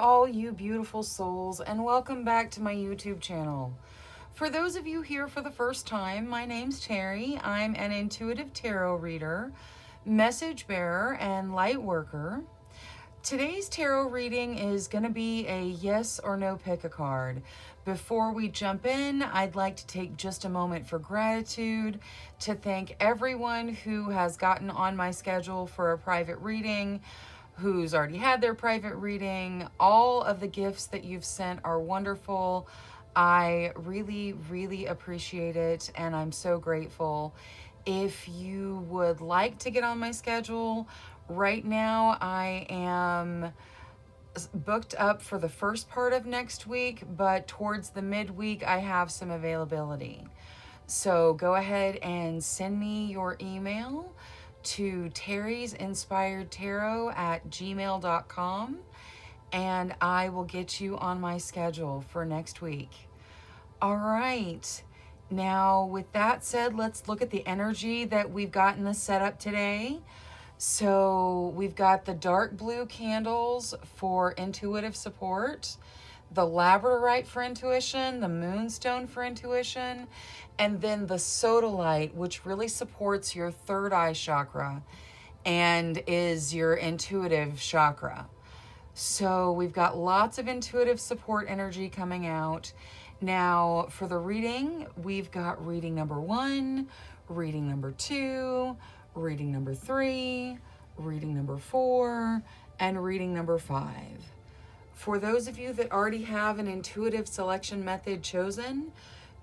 all you beautiful souls, and welcome back to my YouTube channel. For those of you here for the first time, my name's Cheri. I'm an intuitive tarot reader, message bearer, and light worker. Today's tarot reading is going to be a yes or no pick a card. Before we jump in, I'd like to take just a moment for gratitude to thank everyone who has gotten on my schedule for a private reading, who's already had their private reading. All of the gifts that you've sent are wonderful. I really, really appreciate it, and I'm so grateful. If you would like to get on my schedule, right now I am booked up for the first part of next week, but towards the midweek I have some availability. So go ahead and send me your email to TerrisInspiredTarot@gmail.com, and I will get you on my schedule for next week. All right. Now, with that said, let's look at the energy that we've got in the setup today. So we've got the dark blue candles for intuitive support, the labradorite for intuition, the moonstone for intuition, and then the sodalite, which really supports your third eye chakra and is your intuitive chakra. So we've got lots of intuitive support energy coming out. Now for the reading, we've got reading number 1, reading number 2, reading number 3, reading number 4, and reading number 5. For those of you that already have an intuitive selection method chosen,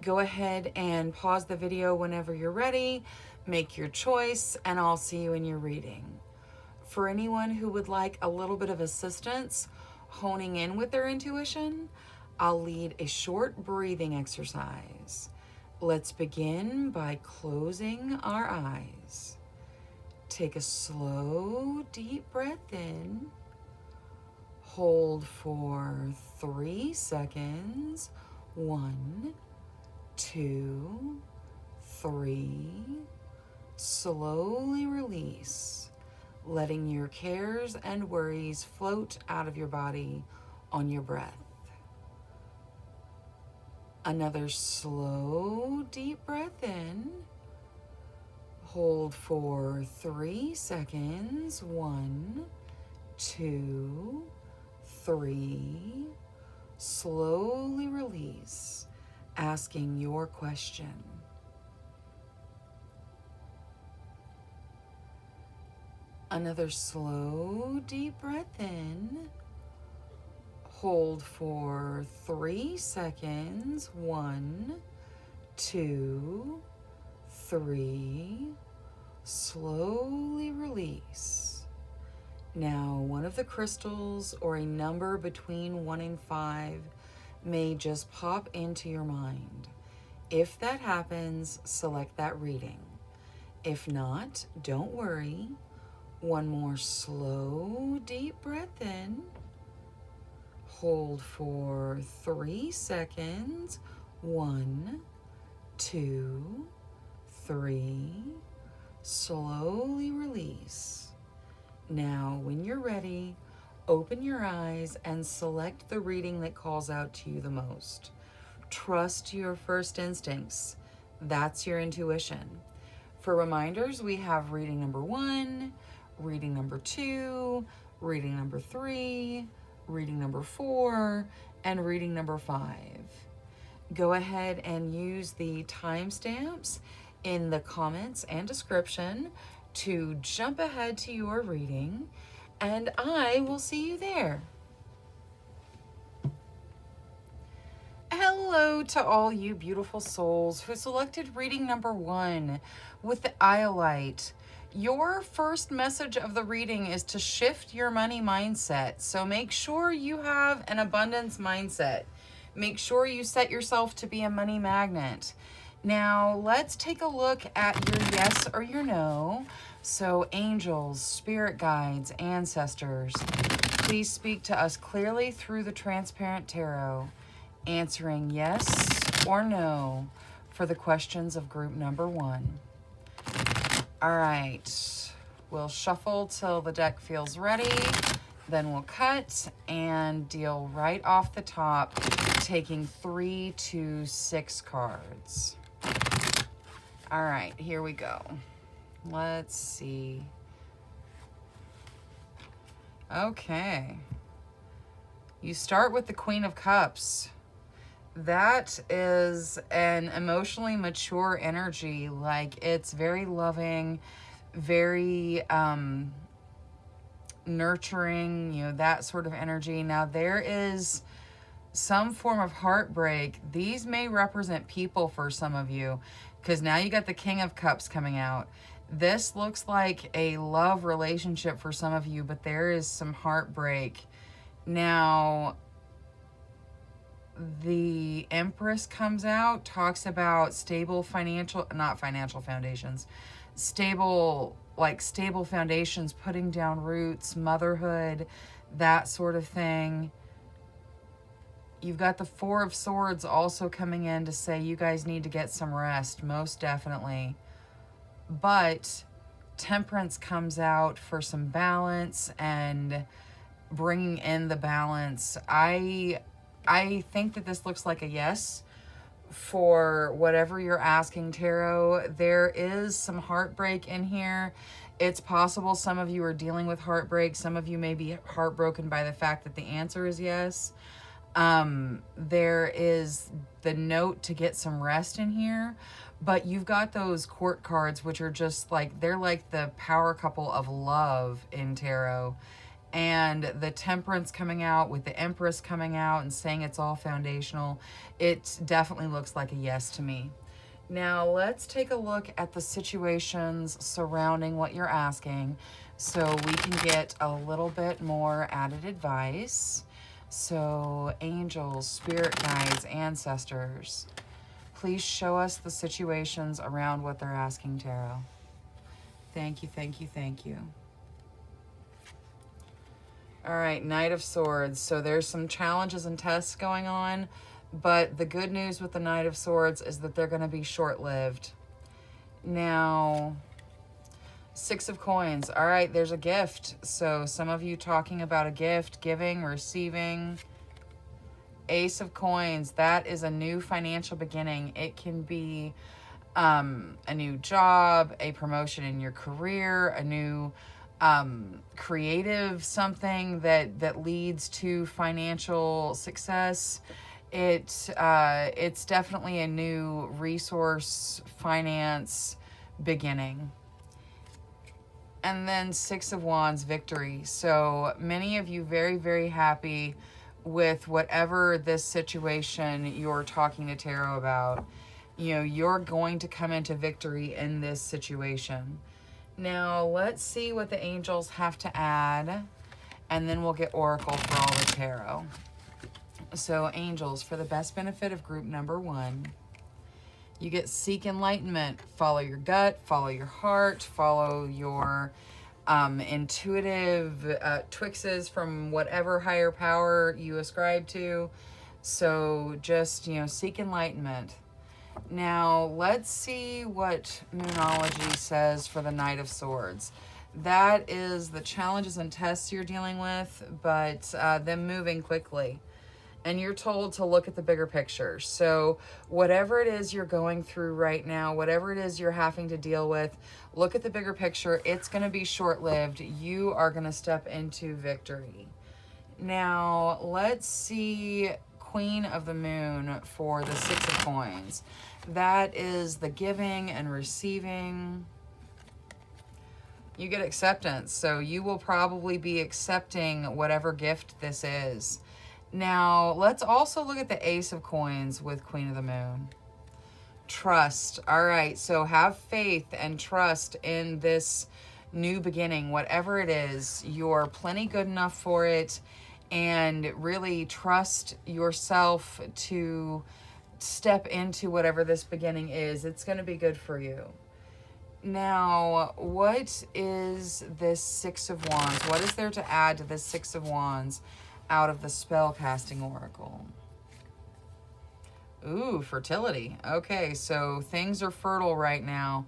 go ahead and pause the video whenever you're ready, make your choice, and I'll see you in your reading. For anyone who would like a little bit of assistance honing in with their intuition, I'll lead a short breathing exercise. Let's begin by closing our eyes. Take a slow, deep breath in. Hold for 3 seconds. 1, 2, 3. Slowly release, letting your cares and worries float out of your body on your breath. Another slow, deep breath in. Hold for 3 seconds. 1, 2, 3. Slowly release, asking your question. Another slow, deep breath in. Hold for 3 seconds. 1, 2, 3. Slowly release. Now, one of the crystals or a number between 1 and 5 may just pop into your mind. If that happens, select that reading. If not, don't worry. One more slow, deep breath in. Hold for 3 seconds. 1, 2, 3. Slowly release. Now, when you're ready, open your eyes and select the reading that calls out to you the most. Trust your first instincts. That's your intuition. For reminders, we have reading number 1, reading number 2, reading number 3, reading number 4, and reading number 5. Go ahead and use the timestamps in the comments and description to jump ahead to your reading, and I will see you there. Hello to all you beautiful souls who selected reading number 1 with the Iolite. Your first message of the reading is to shift your money mindset. So make sure you have an abundance mindset. Make sure you set yourself to be a money magnet. Now, let's take a look at your yes or your no. So angels, spirit guides, ancestors, please speak to us clearly through the transparent tarot, answering yes or no for the questions of group number 1. All right, we'll shuffle till the deck feels ready, Then we'll cut and deal right off the top, taking 3 to 6 cards. All right, here we go. Let's see. Okay. You start with the Queen of Cups. That is an emotionally mature energy. Like, it's very loving, very nurturing, you know, that sort of energy. Now, there is some form of heartbreak. These may represent people for some of you, because now you got the King of Cups coming out. This looks like a love relationship for some of you, but there is some heartbreak. Now, the Empress comes out, talks about stable financial, not financial foundations, stable foundations, putting down roots, motherhood, that sort of thing. You've got the Four of Swords also coming in to say you guys need to get some rest, most definitely. But Temperance comes out for some balance and bringing in the balance. I think that this looks like a yes for whatever you're asking, Tarot. There is some heartbreak in here. It's possible some of you are dealing with heartbreak. Some of you may be heartbroken by the fact that the answer is yes. There is the note to get some rest in here, but you've got those court cards, which are just like, they're like the power couple of love in tarot. And the Temperance coming out with the Empress coming out and saying it's all foundational. It definitely looks like a yes to me. Now let's take a look at the situations surrounding what you're asking so we can get a little bit more added advice. So angels, spirit guides, ancestors, please show us the situations around what they're asking, Tarot. Thank you, thank you, thank you. All right, Knight of Swords. So there's some challenges and tests going on, but the good news with the Knight of Swords is that they're going to be short-lived. Now, Six of Coins. All right, there's a gift. So some of you talking about a gift, giving, receiving. Ace of Coins. That is a new financial beginning. It can be a new job, a promotion in your career, a new creative something that leads to financial success. It's definitely a new resource finance beginning. And then Six of Wands, victory. So many of you very, very happy with whatever this situation you're talking to Tarot about. You know, you're going to come into victory in this situation. Now, let's see what the angels have to add, and then we'll get Oracle for all the Tarot. So, angels, for the best benefit of group number 1, you get seek enlightenment. Follow your gut, follow your heart, follow your intuitive twixes from whatever higher power you ascribe to. So, just, you know, seek enlightenment. Now, let's see what Moonology says for the Knight of Swords. That is the challenges and tests you're dealing with, but them moving quickly. And you're told to look at the bigger picture. So whatever it is you're going through right now, whatever it is you're having to deal with, look at the bigger picture. It's going to be short-lived. You are going to step into victory. Now, let's see Queen of the Moon for the Six of Coins. That is the giving and receiving. You get acceptance. So you will probably be accepting whatever gift this is. Now, let's also look at the Ace of Coins with Queen of the Moon. Trust. All right, so have faith and trust in this new beginning. Whatever it is, you're plenty good enough for it, and really trust yourself to step into whatever this beginning is. It's going to be good for you. Now, what is this Six of Wands? What is there to add to this Six of Wands out of the spell-casting oracle? Ooh, fertility. Okay, so things are fertile right now.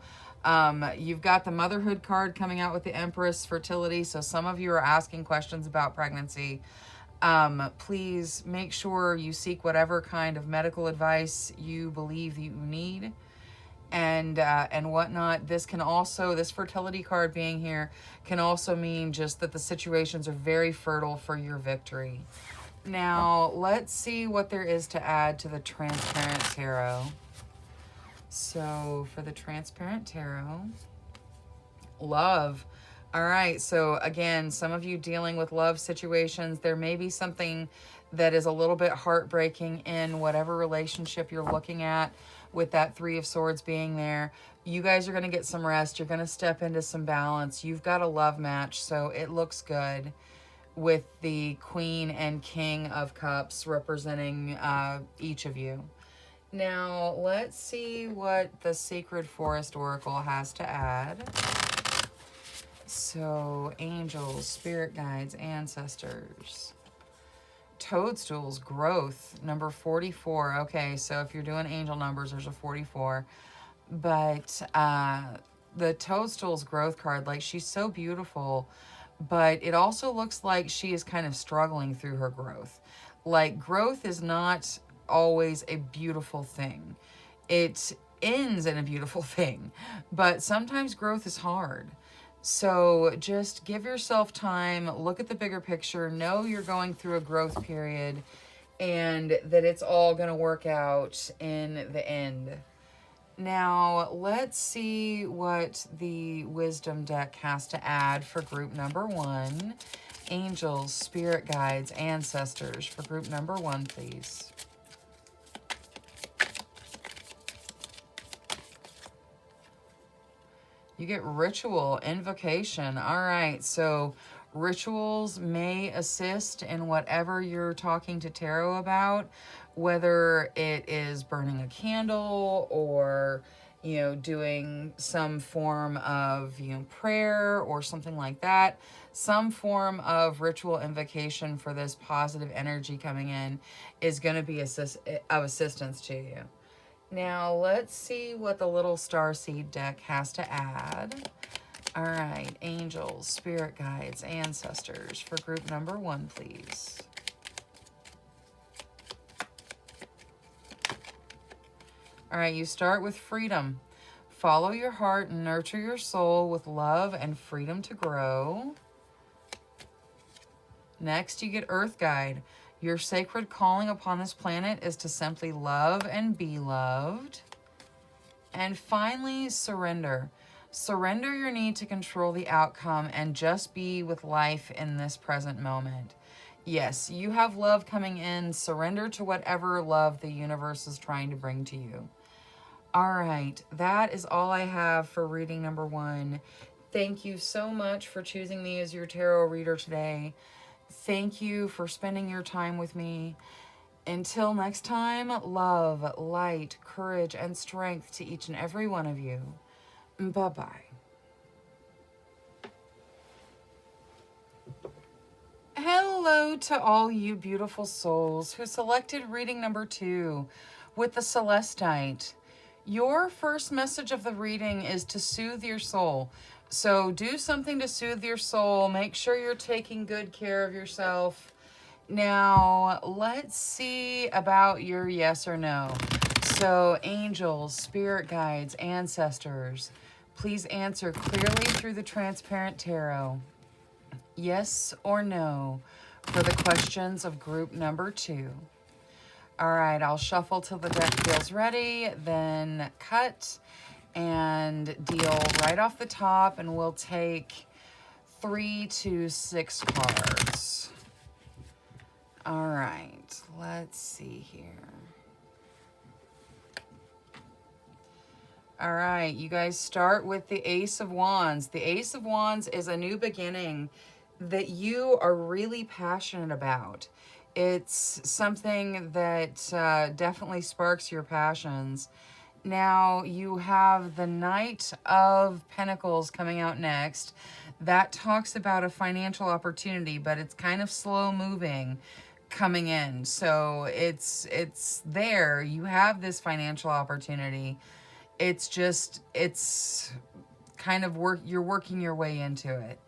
You've got the motherhood card coming out with the Empress, fertility. So some of you are asking questions about pregnancy. Please make sure you seek whatever kind of medical advice you believe you need, and whatnot. This can also, this fertility card being here can also mean just that the situations are very fertile for your victory. Now, let's see what there is to add to the Transparent Tarot. So, for the Transparent Tarot, love. All right, so again, some of you dealing with love situations, there may be something that is a little bit heartbreaking in whatever relationship you're looking at, with that Three of Swords being there. You guys are going to get some rest. You're going to step into some balance. You've got a love match, so it looks good, with the Queen and King of Cups representing each of you. Now, let's see what the Sacred Forest Oracle has to add. So, angels, spirit guides, ancestors. Toadstools, growth, number 44. Okay, so if you're doing angel numbers, there's a 44. But the Toadstools growth card, like, she's so beautiful, but it also looks like she is kind of struggling through her growth. Like, growth is not always a beautiful thing. It ends in a beautiful thing, but sometimes growth is hard. So just give yourself time, look at the bigger picture, know you're going through a growth period, and that it's all going to work out in the end. Now, let's see what the Wisdom deck has to add for group number 1. Angels, spirit guides, ancestors for group number 1, please. You get ritual, invocation. All right, so rituals may assist in whatever you're talking to tarot about, whether it is burning a candle or, you know, doing some form of, you know, prayer or something like that. Some form of ritual invocation for this positive energy coming in is going to be of assistance to you. Now, let's see what the little Starseed deck has to add. All right, angels, spirit guides, ancestors for group number 1, please. All right, you start with freedom. Follow your heart and nurture your soul with love and freedom to grow. Next, you get Earth Guide. Your sacred calling upon this planet is to simply love and be loved. And finally, surrender. Surrender your need to control the outcome and just be with life in this present moment. Yes, you have love coming in. Surrender to whatever love the universe is trying to bring to you. All right, that is all I have for reading number 1. Thank you so much for choosing me as your tarot reader today. Thank you for spending your time with me. Until next time, love, light, courage, and strength to each and every one of you. Bye-bye. Hello to all you beautiful souls who selected reading number 2 with the Celestite. Your first message of the reading is to soothe your soul. So do something to soothe your soul. Make sure you're taking good care of yourself. Now, let's see about your yes or no. So, angels, spirit guides, ancestors, please answer clearly through the Transparent Tarot. Yes or no for the questions of group number 2. All right, I'll shuffle till the deck feels ready, then cut and deal right off the top, and we'll take 3 to 6 cards. All right, let's see here. All right, you guys start with the Ace of Wands. The Ace of Wands is a new beginning that you are really passionate about. It's something that definitely sparks your passions. Now, you have the Knight of Pentacles coming out next. That talks about a financial opportunity, but it's kind of slow moving coming in. So it's there. You have this financial opportunity. It's just, it's kind of you're working your way into it.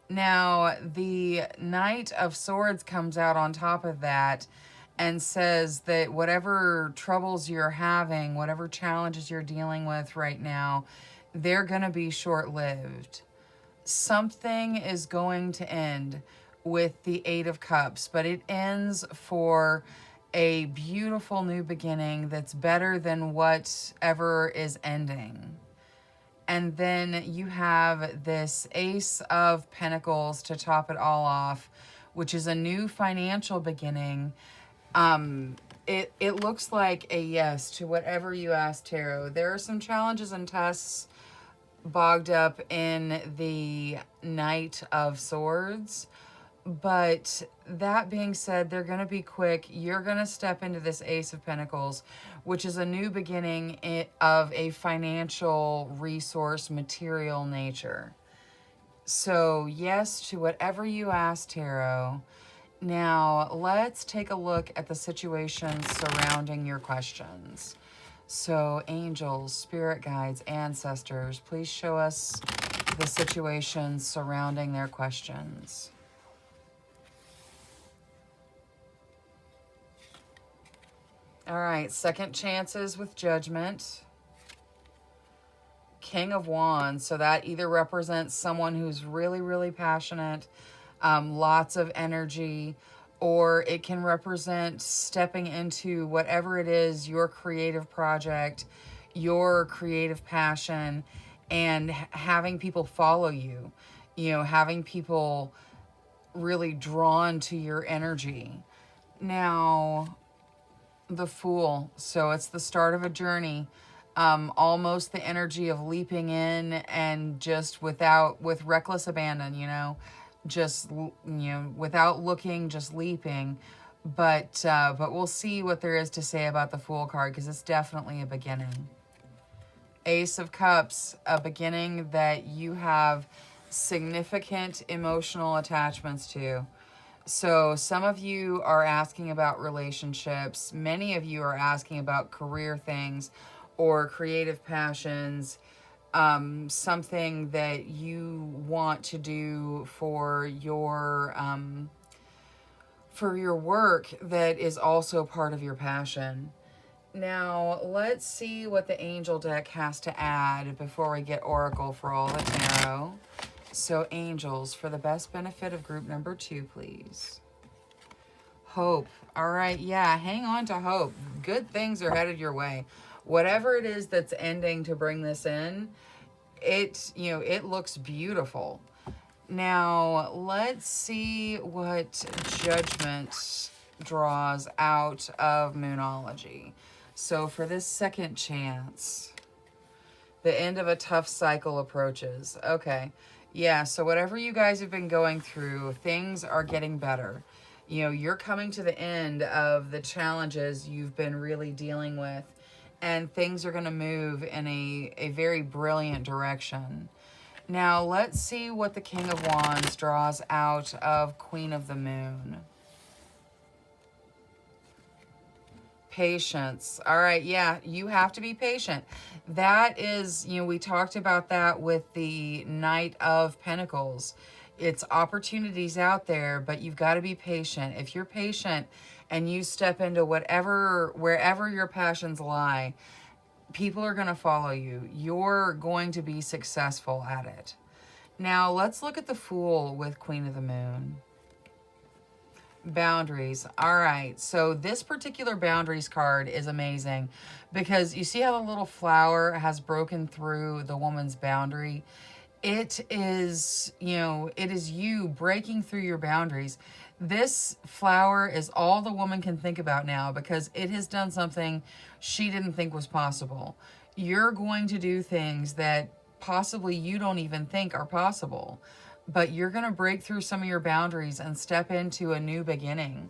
Now, the Knight of Swords comes out on top of that and says that whatever troubles you're having, whatever challenges you're dealing with right now, they're going to be short-lived. Something is going to end with the Eight of Cups, but it ends for a beautiful new beginning that's better than whatever is ending. And then you have this Ace of Pentacles to top it all off, which is a new financial beginning. It looks like a yes to whatever you ask, Tarot. There are some challenges and tests bogged up in the Knight of Swords. But that being said, they're going to be quick. You're going to step into this Ace of Pentacles, which is a new beginning of a financial resource material nature. So yes to whatever you ask, Tarot. Now let's take a look at the situations surrounding your questions. So angels, spirit guides, ancestors, please show us the situations surrounding their questions. All right, second chances with judgment. King of Wands, so that either represents someone who's really, really passionate, lots of energy, or it can represent stepping into whatever it is, your creative project, your creative passion, and having people follow you, having people really drawn to your energy. Now, the Fool, so it's the start of a journey, almost the energy of leaping in and just with reckless abandon, just without looking, just leaping. But we'll see what there is to say about the Fool card, because it's definitely a beginning. Ace of Cups, a beginning that you have significant emotional attachments to. So some of you are asking about relationships. Many of you are asking about career things or creative passions, something that you want to do for your work that is also part of your passion. Now, let's see what the angel deck has to add before we get Oracle for all the tarot. So angels, for the best benefit of group number 2, please. Hope. All right, yeah, hang on to hope. Good things are headed your way. Whatever it is that's ending to bring this in, it looks beautiful. Now, let's see what judgment draws out of Moonology. So for this second chance, the end of a tough cycle approaches. Okay. Yeah, so whatever you guys have been going through, things are getting better. You're coming to the end of the challenges you've been really dealing with, and things are going to move in a very brilliant direction. Now, let's see what the King of Wands draws out of Queen of the Moon. Patience. All right, yeah, you have to be patient. That is, we talked about that with the Knight of Pentacles. It's opportunities out there, but you've got to be patient. If you're patient and you step into wherever your passions lie, people are going to follow you. You're going to be successful at it. Now, let's look at the Fool with Queen of the Moon. Boundaries. All right, so this particular boundaries card is amazing because you see how the little flower has broken through the woman's boundary. It is you breaking through your boundaries. This flower is all the woman can think about now because it has done something she didn't think was possible. You're going to do things that possibly you don't even think are possible. But you're going to break through some of your boundaries and step into a new beginning.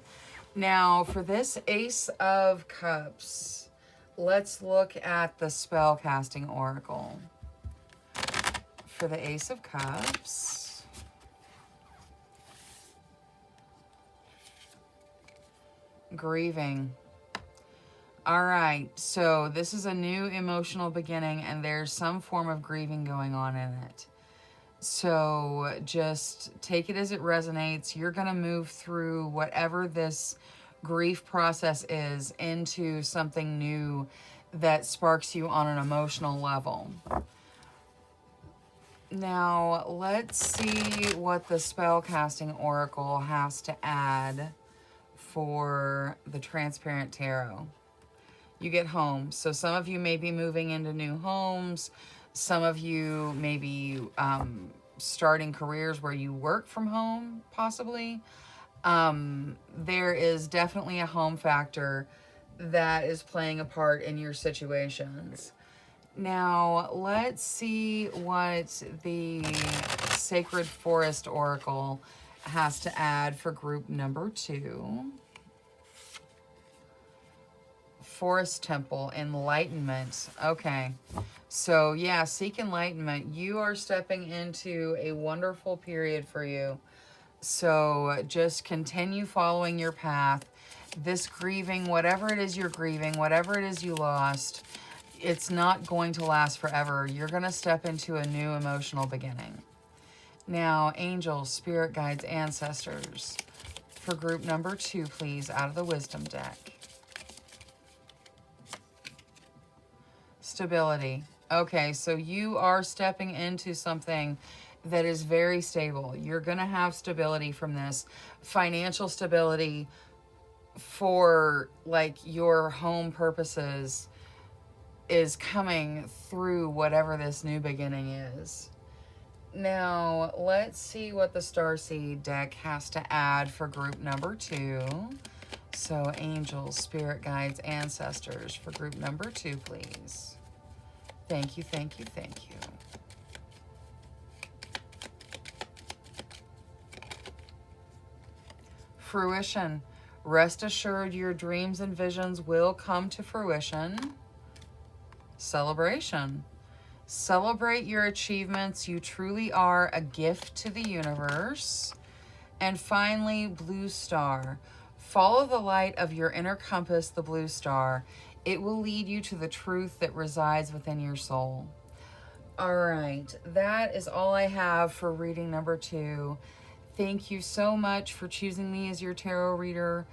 Now, for this Ace of Cups, let's look at the spellcasting oracle. For the Ace of Cups, grieving. All right, so this is a new emotional beginning, and there's some form of grieving going on in it. So just take it as it resonates. You're going to move through whatever this grief process is into something new that sparks you on an emotional level. Now, let's see what the spellcasting oracle has to add for the transparent tarot. You get home. So some of you may be moving into new homes. Some of you may be starting careers where you work from home, possibly. There is definitely a home factor that is playing a part in your situations. Now, let's see what the Sacred Forest Oracle has to add for group number 2. Forest Temple, Enlightenment. Okay. So, yeah, seek enlightenment. You are stepping into a wonderful period for you. So, just continue following your path. This grieving, whatever it is you're grieving, whatever it is you lost, it's not going to last forever. You're going to step into a new emotional beginning. Now, angels, spirit guides, ancestors, for group number 2, please, out of the wisdom deck. Stability. Okay, so you are stepping into something that is very stable. You're going to have stability from this. Financial stability for like your home purposes is coming through whatever this new beginning is. Now, let's see what the Starseed deck has to add for group number 2. So, angels, spirit guides, ancestors for group number 2, please. Thank you, thank you, thank you. Fruition. Rest assured your dreams and visions will come to fruition. Celebration. Celebrate your achievements. You truly are a gift to the universe. And finally, blue star. Follow the light of your inner compass, the blue star. It will lead you to the truth that resides within your soul. All right, that is all I have for reading number 2. Thank you so much for choosing me as your tarot reader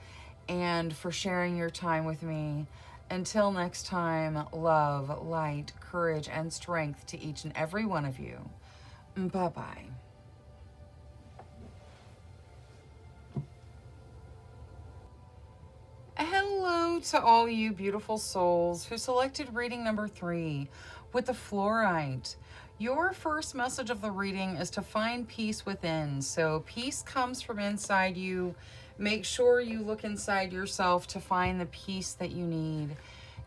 and for sharing your time with me. Until next time, love, light, courage, and strength to each and every one of you. Bye-bye. Hello to all you beautiful souls who selected reading number 3 with the fluorite. Your first message of the reading is to find peace within. So peace comes from inside you. Make sure you look inside yourself to find the peace that you need.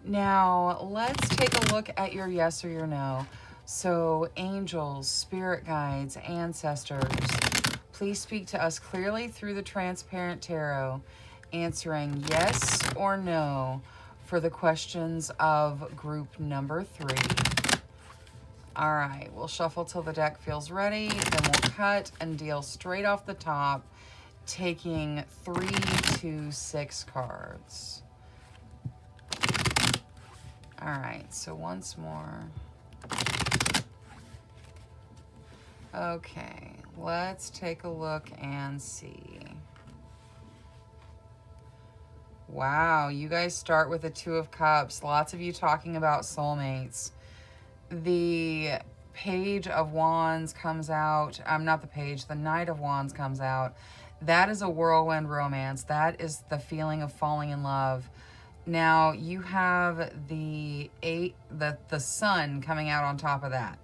Now, let's take a look at your yes or your no. So angels, spirit guides, ancestors, please speak to us clearly through the transparent tarot, answering yes or no for the questions of group number 3. All right, we'll shuffle till the deck feels ready, then we'll cut and deal straight off the top, taking 3 to 6 cards. All right, so once more. Okay, let's take a look and see. Wow, you guys start with the 2 of Cups. Lots of you talking about soulmates. The Page of Wands comes out. Not the Page, the Knight of Wands comes out. That is a whirlwind romance. That is the feeling of falling in love. Now, you have the sun coming out on top of that.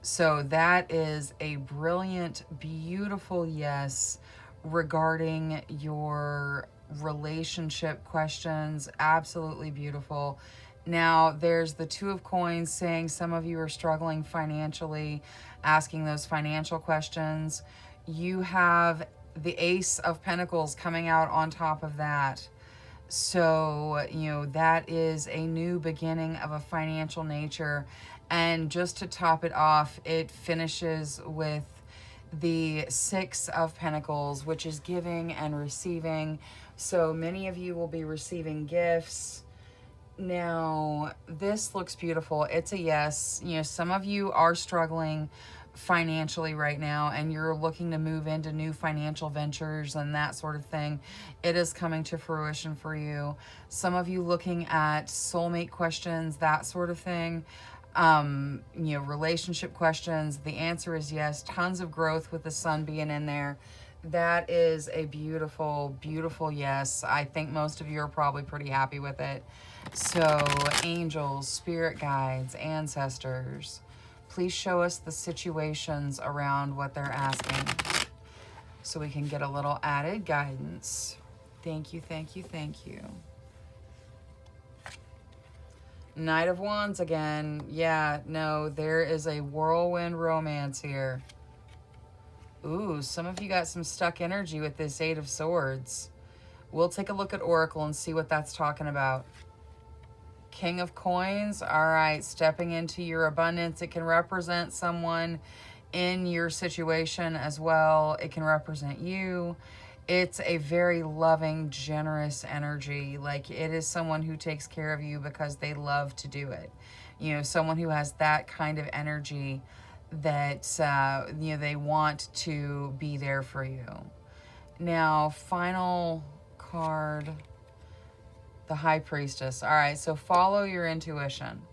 So that is a brilliant, beautiful yes regarding your relationship questions. Absolutely beautiful. Now, there's the 2 of Coins saying some of you are struggling financially, asking those financial questions. You have the Ace of Pentacles coming out on top of that. So, you know, that is a new beginning of a financial nature. And just to top it off, it finishes with the 6 of Pentacles, which is giving and receiving. So many of you will be receiving gifts Now, this looks beautiful. It's a yes. You know, some of you are struggling financially right now and you're looking to move into new financial ventures and that sort of thing. It is coming to fruition for you. Some of you looking at soulmate questions, that sort of thing. You know, relationship questions. The answer is yes. Tons of growth with the sun being in there. That is a beautiful, beautiful yes. I think most of you are probably pretty happy with it. So, angels, spirit guides, ancestors, please show us the situations around what they're asking so we can get a little added guidance. Thank you, thank you, thank you. Knight of Wands again. Yeah, no, there is a whirlwind romance here. Ooh, some of you got some stuck energy with this Eight of Swords. We'll take a look at Oracle and see what that's talking about. King of Coins. All right, stepping into your abundance. It can represent someone in your situation as well. It can represent you. It's a very loving, generous energy. Like, it is someone who takes care of you because they love to do it. You know, someone who has that kind of energy that, you know, they want to be there for you. Now, final card, the High Priestess. All right, so follow your intuition.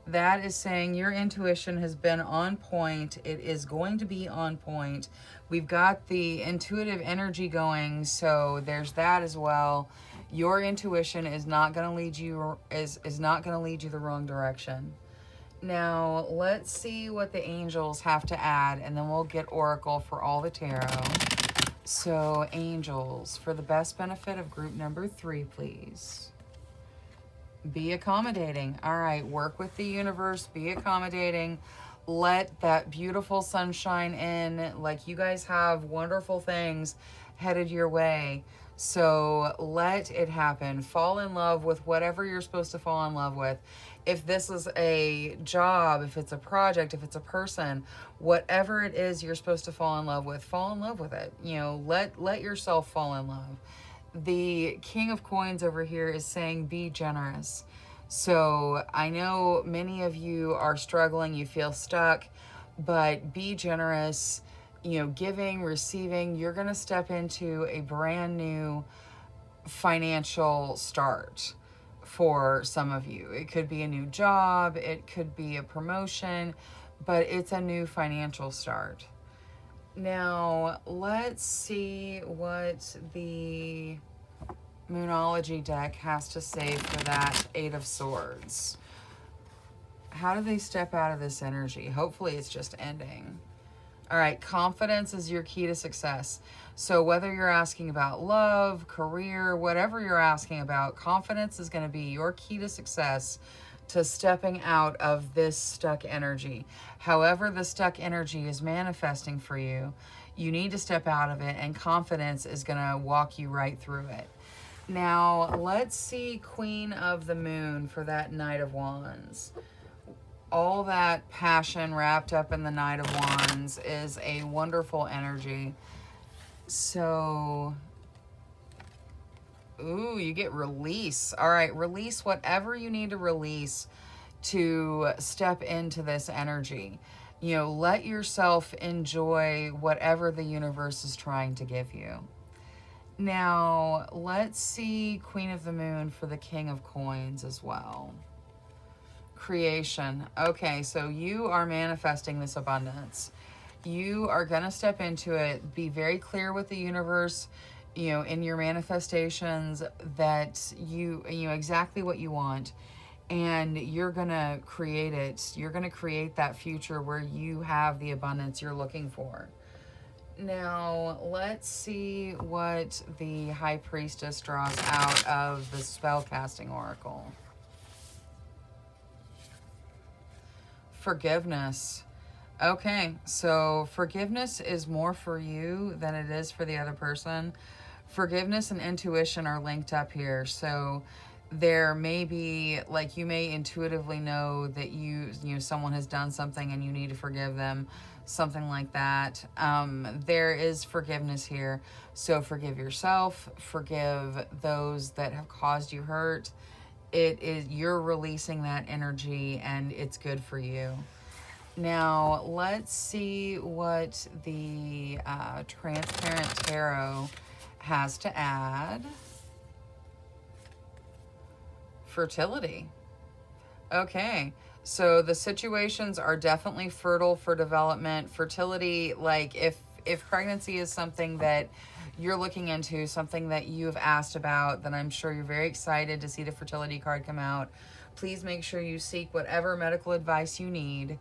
That is saying your intuition has been on point. It is going to be on point. We've got the intuitive energy going, so there's that as well. Your intuition is not going to lead you is not going to lead you the wrong direction. Now, let's see what the angels have to add, and then we'll get Oracle for all the tarot. So, angels, for the best benefit of group number 3, please. Be accommodating. All right, work with the universe. Be accommodating. Let that beautiful sunshine in. Like, you guys have wonderful things headed your way. So let it happen. Fall in love with whatever you're supposed to fall in love with. If this is a job, if it's a project, if it's a person, whatever it is you're supposed to fall in love with it. You know, let yourself fall in love. The King of Coins over here is saying be generous. So I know many of you are struggling, you feel stuck, but be generous. You know, giving, receiving, you're going to step into a brand new financial start for some of you. It could be a new job, it could be a promotion, but it's a new financial start. Now, let's see what the Moonology deck has to say for that Eight of Swords. How do they step out of this energy? Hopefully it's just ending. All right, confidence is your key to success. So whether you're asking about love, career, whatever you're asking about, confidence is going to be your key to success, to stepping out of this stuck energy. However the stuck energy is manifesting for you, you need to step out of it, and confidence is going to walk you right through it. Now, let's see Queen of the Moon for that Knight of Wands. All that passion wrapped up in the Knight of Wands is a wonderful energy. So, ooh, you get release. All right, release whatever you need to release to step into this energy. You know, let yourself enjoy whatever the universe is trying to give you. Now, let's see Queen of the Moon for the King of Coins as well. Creation. Okay, so you are manifesting this abundance. You are going to step into it. Be very clear with the universe, you know, in your manifestations, that you know exactly what you want, and you're going to create it. You're going to create that future where you have the abundance you're looking for. Now, let's see what the High Priestess draws out of the Spellcasting Oracle. Forgiveness. Okay, so forgiveness is more for you than it is for the other person. Forgiveness and intuition are linked up here. So there may be, like, you may intuitively know that you know, someone has done something and you need to forgive them, something like that. There is forgiveness here. So forgive yourself, forgive those that have caused you hurt, you're releasing that energy and it's good for you. Now, let's see what the Transparent Tarot has to add. Fertility. Okay. So the situations are definitely fertile for development. Fertility, like if pregnancy is something that you're looking into, something that you've asked about, then I'm sure you're very excited to see the fertility card come out. Please make sure you seek whatever medical advice you need.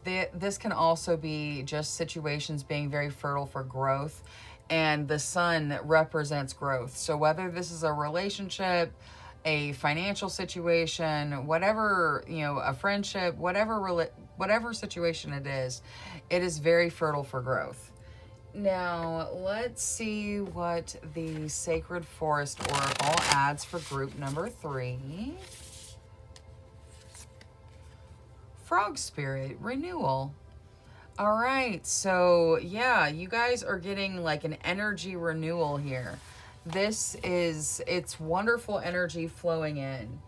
This can also be just situations being very fertile for growth, and the sun represents growth. So whether this is a relationship, a financial situation, whatever, a friendship, whatever situation it is very fertile for growth. Now, let's see what the Sacred Forest Oracle adds for group number 3. Frog Spirit, renewal. All right, so yeah, you guys are getting like an energy renewal here. It's wonderful energy flowing in.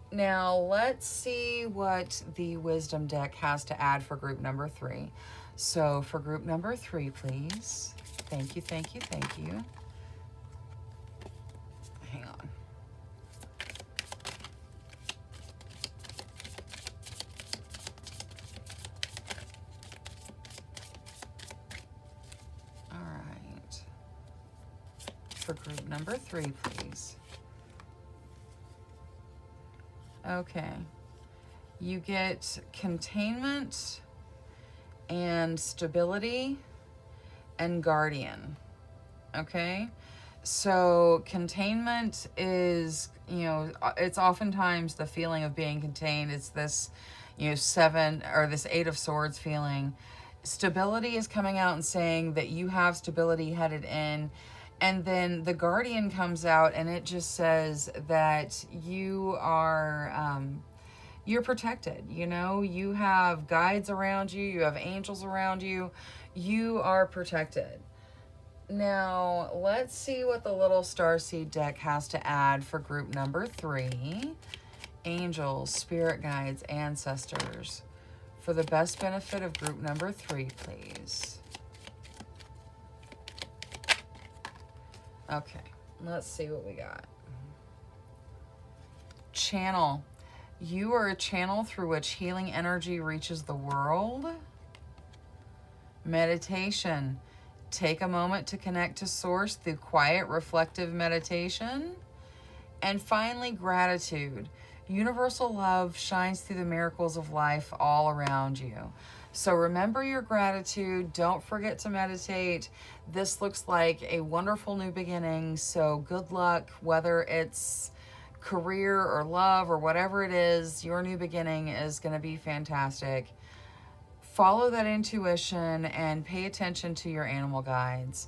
Now, let's see what the Wisdom deck has to add for group number 3. So for group number 3, please. Thank you, thank you, thank you. Hang on. All right. For group number 3, please. Okay. You get containment and stability and guardian. Okay? So containment is, it's oftentimes the feeling of being contained. It's this, 7 or this 8 of Swords feeling. Stability is coming out and saying that you have stability headed in. And then the guardian comes out and it just says that you are, you're protected. You have guides around you. You have angels around you. You are protected. Now, let's see what the little Starseed deck has to add for group number 3. Angels, spirit guides, ancestors. For the best benefit of group number 3, please. Okay, let's see what we got. Channel. You are a channel through which healing energy reaches the world. Meditation. Take a moment to connect to Source through quiet, reflective meditation. And finally, gratitude. Universal love shines through the miracles of life all around you. So remember your gratitude. Don't forget to meditate. This looks like a wonderful new beginning. So good luck, whether it's career or love or whatever it is, your new beginning is going to be fantastic. Follow that intuition and pay attention to your animal guides.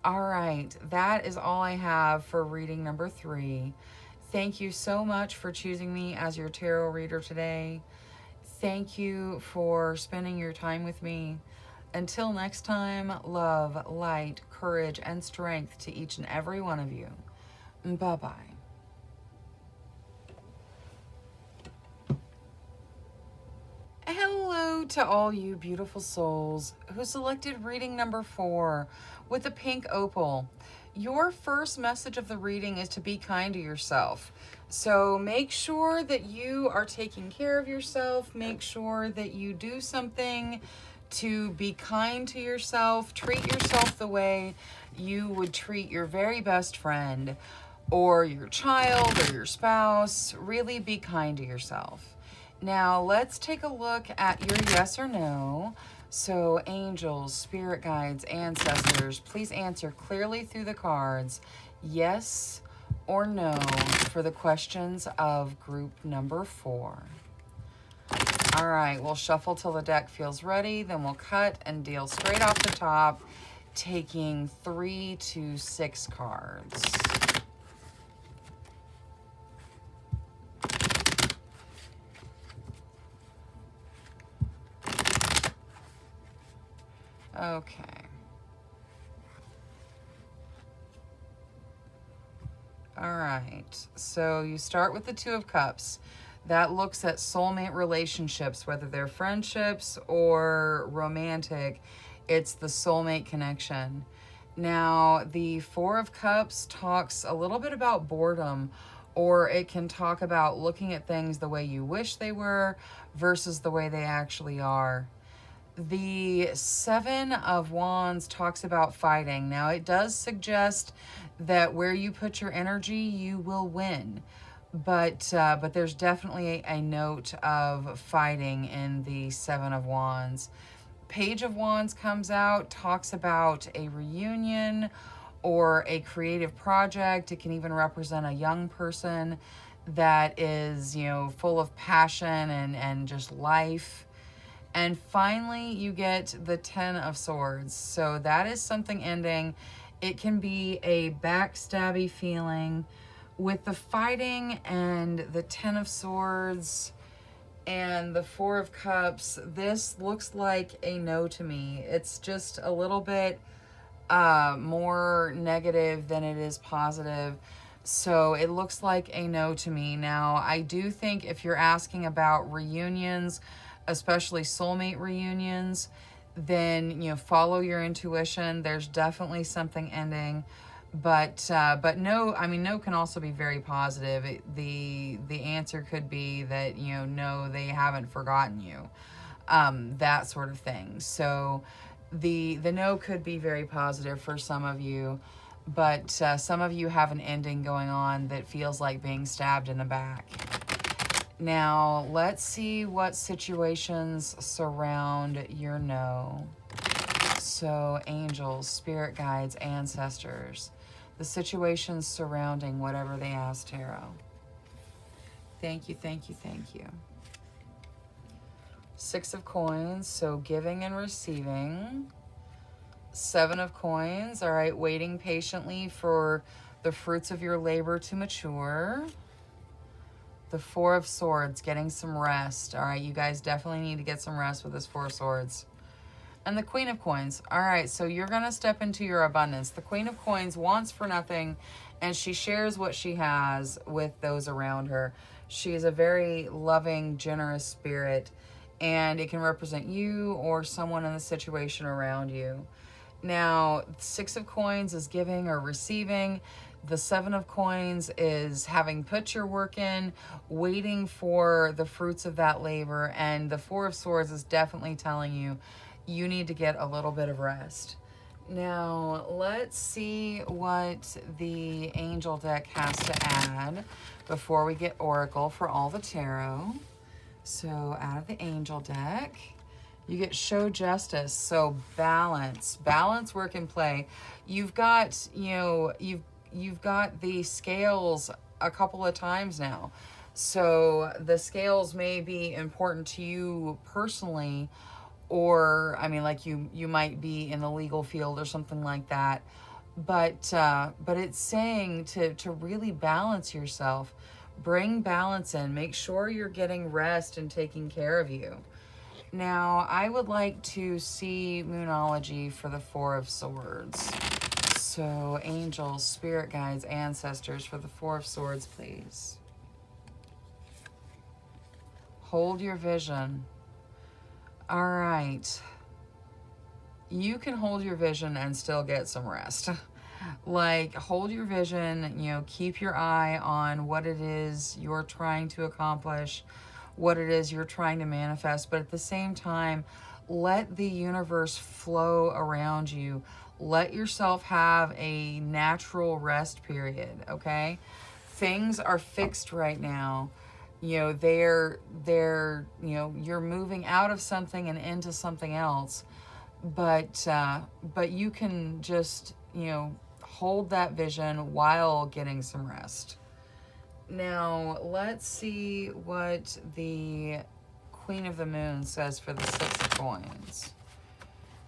All right, that is all I have for reading number 3. Thank you so much for choosing me as your tarot reader today. Thank you for spending your time with me. Until next time, love, light, courage, and strength to each and every one of you. Bye-bye. Hello to all you beautiful souls who selected reading number 4 with the pink opal. Your first message of the reading is to be kind to yourself. So make sure that you are taking care of yourself. Make sure that you do something to be kind to yourself. Treat yourself the way you would treat your very best friend or your child or your spouse. Really be kind to yourself. Now, let's take a look at your yes or no. So, angels, spirit guides, ancestors, please answer clearly through the cards, yes or no, for the questions of group number 4. All right, we'll shuffle till the deck feels ready, then we'll cut and deal straight off the top, taking 3 to 6 cards. Okay. All right. So you start with the Two of Cups. That looks at soulmate relationships, whether they're friendships or romantic. It's the soulmate connection. Now, the Four of Cups talks a little bit about boredom, or it can talk about looking at things the way you wish they were versus the way they actually are. The Seven of Wands talks about fighting. Now, it does suggest that where you put your energy, you will win. But there's definitely a note of fighting in the Seven of Wands. Page of Wands comes out, talks about a reunion or a creative project. It can even represent a young person that is, full of passion and just life. And finally, you get the Ten of Swords. So that is something ending. It can be a backstabby feeling. With the fighting and the Ten of Swords and the Four of Cups, this looks like a no to me. It's just a little bit more negative than it is positive. So it looks like a no to me. Now, I do think if you're asking about reunions, especially soulmate reunions, then, follow your intuition. There's definitely something ending. But no, I mean, no can also be very positive. The answer could be that, no, they haven't forgotten you. That sort of thing. So the no could be very positive for some of you, but some of you have an ending going on that feels like being stabbed in the back. Now, let's see what situations surround your no. So, angels, spirit guides, ancestors, the situations surrounding whatever they ask tarot. Thank you, thank you, thank you. Six of Coins, so giving and receiving. Seven of Coins, all right, waiting patiently for the fruits of your labor to mature. The Four of Swords, getting some rest. All right, you guys definitely need to get some rest with this Four of Swords. And the Queen of Coins. All right, so you're going to step into your abundance. The Queen of Coins wants for nothing, and she shares what she has with those around her. She is a very loving, generous spirit, and it can represent you or someone in the situation around you. Now, Six of Coins is giving or receiving. The Seven of Coins is having put your work in, waiting for the fruits of that labor. And the Four of Swords is definitely telling you, you need to get a little bit of rest. Now, let's see what the angel deck has to add before we get Oracle for all the tarot. So, out of the angel deck, you get Show Justice. So, balance, work and play. You've got, you've got the scales a couple of times now. So the scales may be important to you personally, or I mean, like you might be in the legal field or something like that. But it's saying to really balance yourself, bring balance in, make sure you're getting rest and taking care of you. Now, I would like to see Moonology for the Four of Swords. So, angels, spirit guides, ancestors for the Four of Swords, please. Hold your vision. All right. You can hold your vision and still get some rest. Like, hold your vision, keep your eye on what it is you're trying to accomplish, what it is you're trying to manifest, but at the same time, let the universe flow around you. Let yourself have a natural rest period, okay? Things are fixed right now. You're moving out of something and into something else. But you can just, hold that vision while getting some rest. Now, let's see what the Queen of the Moon says for the Six of Coins.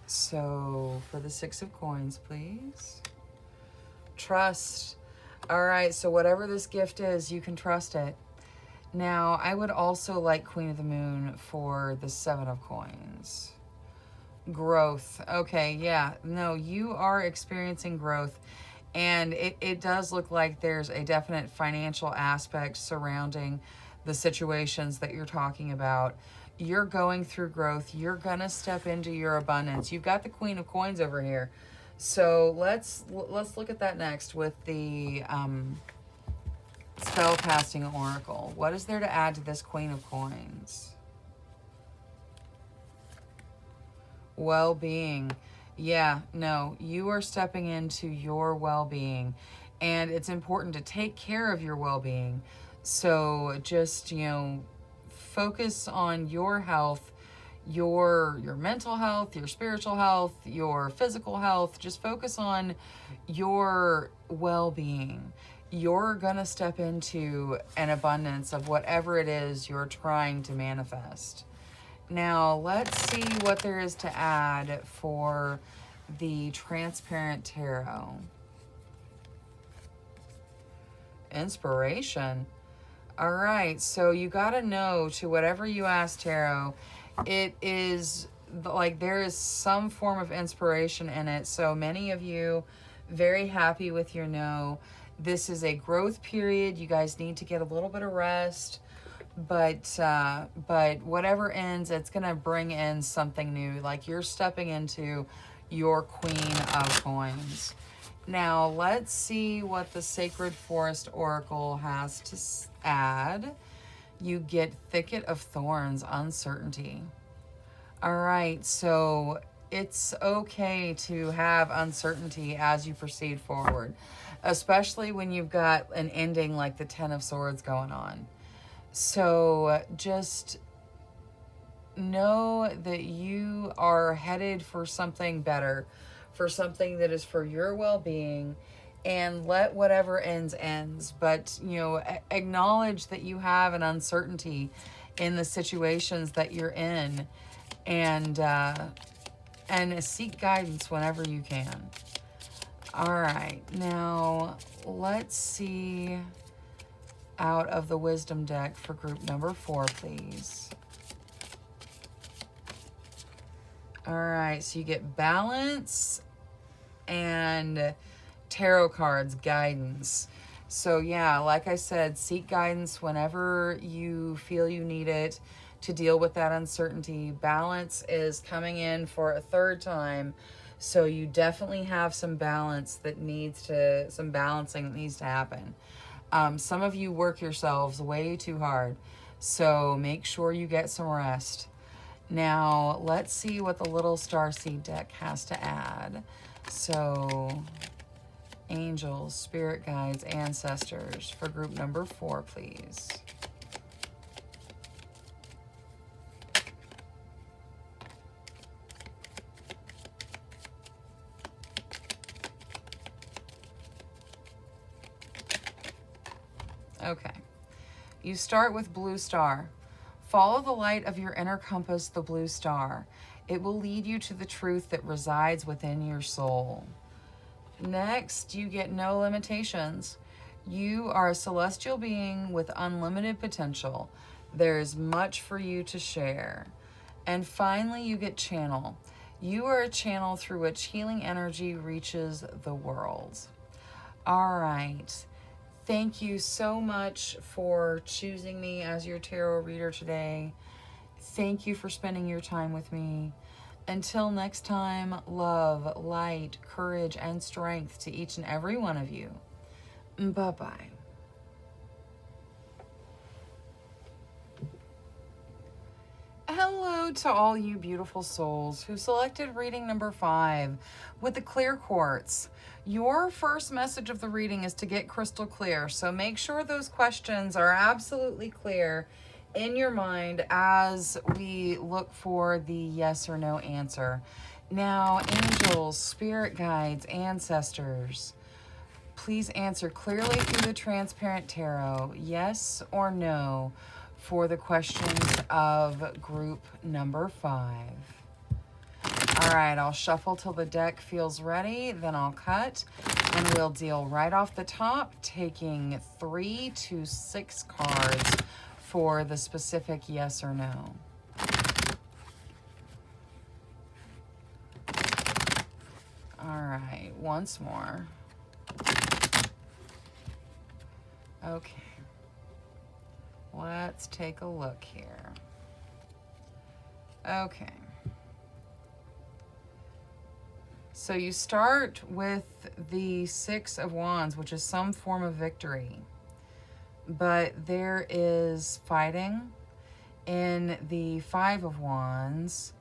So, for the Six of Coins, please. Trust. All right, so whatever this gift is, you can trust it. Now, I would also like Queen of the Moon for the Seven of Coins. Growth. Okay, yeah. No, you are experiencing growth. And it does look like there's a definite financial aspect surrounding the situations that you're talking about. You're going through growth. You're going to step into your abundance. You've got the Queen of Coins over here. So let's look at that next with the Spellcasting Oracle. What is there to add to this Queen of Coins? Well-being. Yeah, no, you are stepping into your well-being, and it's important to take care of your well-being. So just, focus on your health, your mental health, your spiritual health, your physical health. Just focus on your well-being. You're gonna step into an abundance of whatever it is you're trying to manifest. Now, let's see what there is to add for the Transparent Tarot. Inspiration. All right, so you got to know, to whatever you ask Tarot, it is like there is some form of inspiration in it. So many of you very happy with your no. This is a growth period. You guys need to get a little bit of rest. But whatever ends, it's going to bring in something new. Like you're stepping into your Queen of Coins. Now, let's see what the Sacred Forest Oracle has to add. You get Thicket of Thorns, uncertainty. All right, so it's okay to have uncertainty as you proceed forward, especially when you've got an ending like the Ten of Swords going on. So just know that you are headed for something better, for something that is for your well-being, and let whatever ends. But, acknowledge that you have an uncertainty in the situations that you're in, and seek guidance whenever you can. All right, now let's see out of the Wisdom deck for group number 4, please. All right, so you get Balance and Tarot cards, Guidance. So yeah, like I said, seek guidance whenever you feel you need it to deal with that uncertainty. Balance is coming in for a third time, so you definitely have some balancing that needs to happen. Some of you work yourselves way too hard, so make sure you get some rest. Now, let's see what the Little Starseed deck has to add. So, angels, spirit guides, ancestors for group number 4, please. Okay, you start with Blue Star. Follow the light of your inner compass, the blue star. It will lead you to the truth that resides within your soul. Next, you get No Limitations. You are a celestial being with unlimited potential. There is much for you to share. And finally, you get Channel. You are a channel through which healing energy reaches the world. All right. Thank you so much for choosing me as your tarot reader today. Thank you for spending your time with me. Until next time, love, light, courage, and strength to each and every one of you. Bye-bye. Hello to all you beautiful souls who selected reading number 5 with the clear quartz. Your first message of the reading is to get crystal clear, so make sure those questions are absolutely clear in your mind as we look for the yes or no answer. Now, angels, spirit guides, ancestors, please answer clearly through the Transparent Tarot, yes or no, for the questions of group number 5. All right, I'll shuffle till the deck feels ready, then I'll cut, and we'll deal right off the top, taking 3 to 6 cards for the specific yes or no. All right, once more. Okay. Let's take a look here. Okay. So you start with the Six of Wands, which is some form of victory. But there is fighting. In the Five of Wands,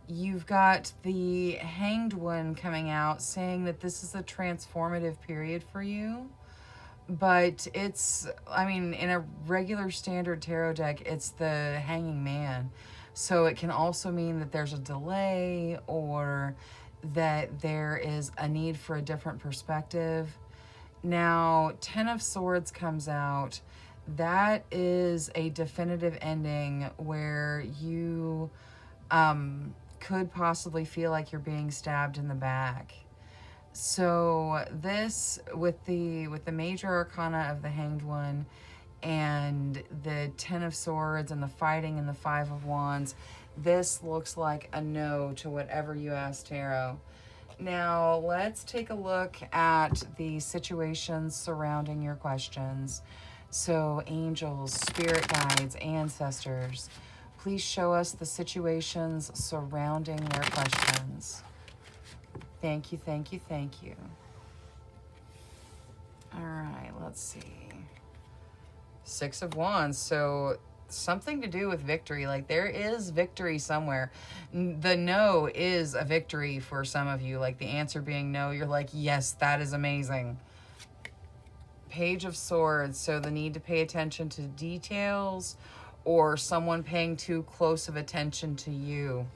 you've got the Hanged One coming out saying that this is a transformative period for you. But it's, I mean, in a regular standard tarot deck, it's the Hanging Man. So it can also mean that there's a delay or that there is a need for a different perspective. Now, Ten of Swords comes out. That is a definitive ending where you could possibly feel like you're being stabbed in the back. So this, with the major arcana of the Hanged One and the Ten of Swords and the fighting and the Five of Wands, this looks like a no to whatever you ask tarot. Now, let's take a look at the situations surrounding your questions. So, angels, spirit guides, ancestors, please show us the situations surrounding their questions. Thank you, thank you, thank you. All right, let's see. Six of Wands. So something to do with victory. Like there is victory somewhere. The no is a victory for some of you. Like the answer being no, you're like, yes, that is amazing. Page of Swords. So the need to pay attention to details or someone paying too close of attention to you.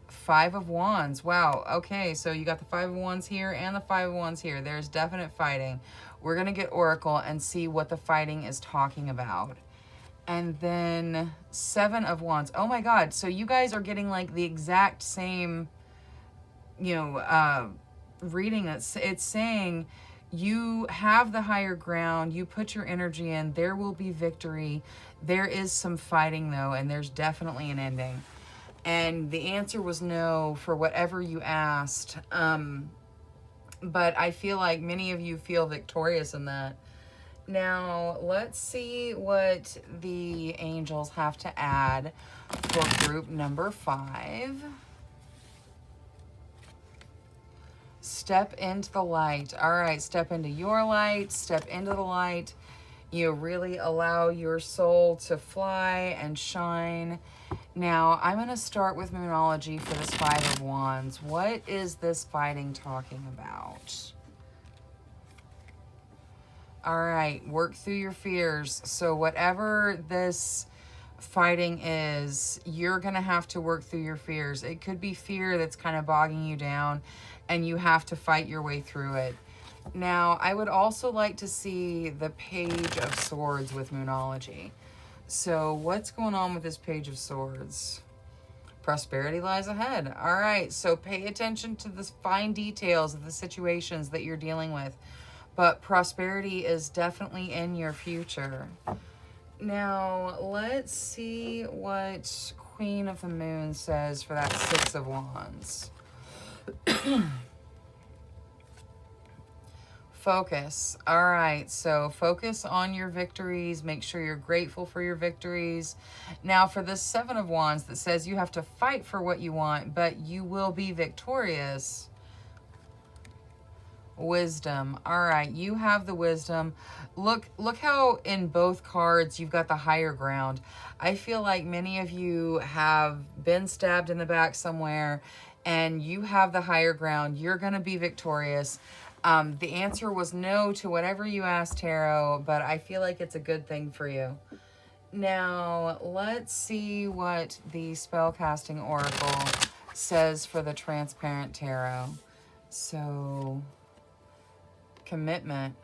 Five of Wands. Wow. Okay, so you got the Five of Wands here and the Five of Wands here. There's definite fighting. We're going to get Oracle and see what the fighting is talking about. And then Seven of Wands. Oh my God. So you guys are getting like the exact same, reading. It's saying you have the higher ground. You put your energy in. There will be victory. There is some fighting though, and there's definitely an ending. And the answer was no for whatever you asked. But I feel like many of you feel victorious in that. Now, let's see what the angels have to add for group number 5. Step into the light. All right, step into your light. Step into the light. You really allow your soul to fly and shine. Now, I'm going to start with Moonology for this Five of Wands. What is this fighting talking about? All right, work through your fears. So whatever this fighting is, you're going to have to work through your fears. It could be fear that's kind of bogging you down, and you have to fight your way through it. Now, I would also like to see the Page of Swords with Moonology. So what's going on with this Page of Swords? Prosperity lies ahead. All right, so pay attention to the fine details of the situations that you're dealing with. But prosperity is definitely in your future. Now, let's see what Queen of the Moon says for that Six of Wands. Focus. All right, so focus on your victories. Make sure you're grateful for your victories. Now, for this Seven of Wands that says you have to fight for what you want, but you will be victorious. Wisdom. All right, you have the wisdom. Look how in both cards you've got the higher ground. I feel like many of you have been stabbed in the back somewhere and you have the higher ground. You're going to be victorious. The answer was no to whatever you asked, Tarot, but I feel like it's a good thing for you. Now, let's see what the Spellcasting Oracle says for the Transparent Tarot. So, commitment.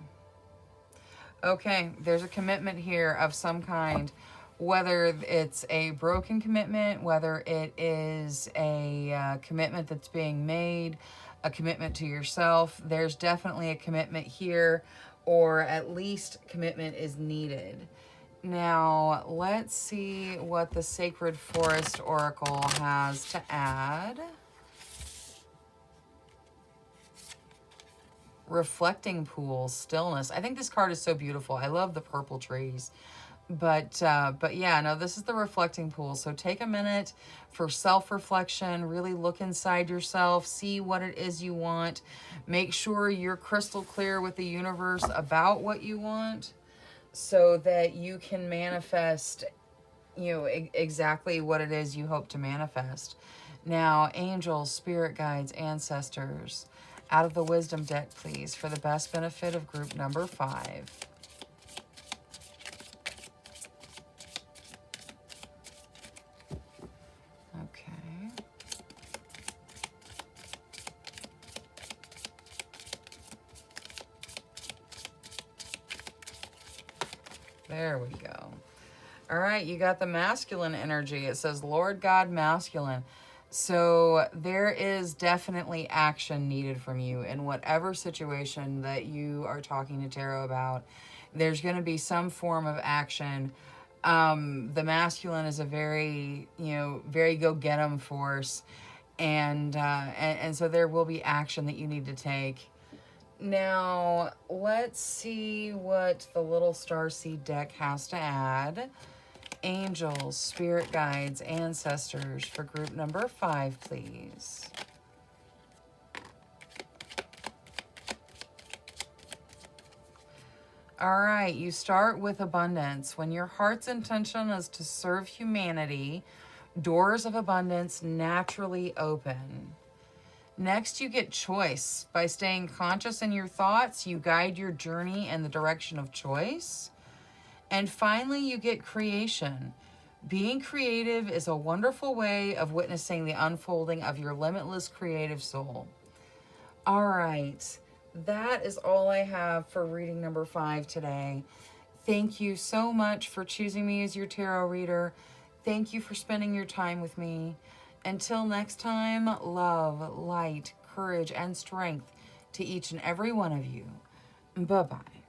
Okay, there's a commitment here of some kind. Whether it's a broken commitment, whether it is a commitment that's being made, a commitment to yourself, there's definitely a commitment here, or at least commitment is needed. Now, let's see what the Sacred Forest Oracle has to add. reflecting pool, stillness. I think this card is so beautiful. I love the purple trees. But yeah, no, this is the reflecting pool. So take a minute for self-reflection. Really look inside yourself. See what it is you want. Make sure you're crystal clear with the universe about what you want so that you can manifest, you know, exactly what it is you hope to manifest. Now, angels, spirit guides, ancestors, out of the wisdom deck, please, for the best benefit of group number 5. Okay. There we go. All right, you got the masculine energy. It says, Lord God, masculine. So there is definitely action needed from you in whatever situation that you are talking to tarot about. There's going to be some form of action. The masculine is a very, you know, very go-get-em force. And so there will be action that you need to take. Now, let's see what the little starseed deck has to add. Angels, spirit guides, ancestors for group number 5, please. All right, you start with abundance. When your heart's intention is to serve humanity, doors of abundance naturally open. Next, you get choice. By staying conscious in your thoughts, you guide your journey in the direction of choice. And finally, you get creation. Being creative is a wonderful way of witnessing the unfolding of your limitless creative soul. All right, that is all I have for reading number 5 today. Thank you so much for choosing me as your tarot reader. Thank you for spending your time with me. Until next time, love, light, courage, and strength to each and every one of you. Bye-bye.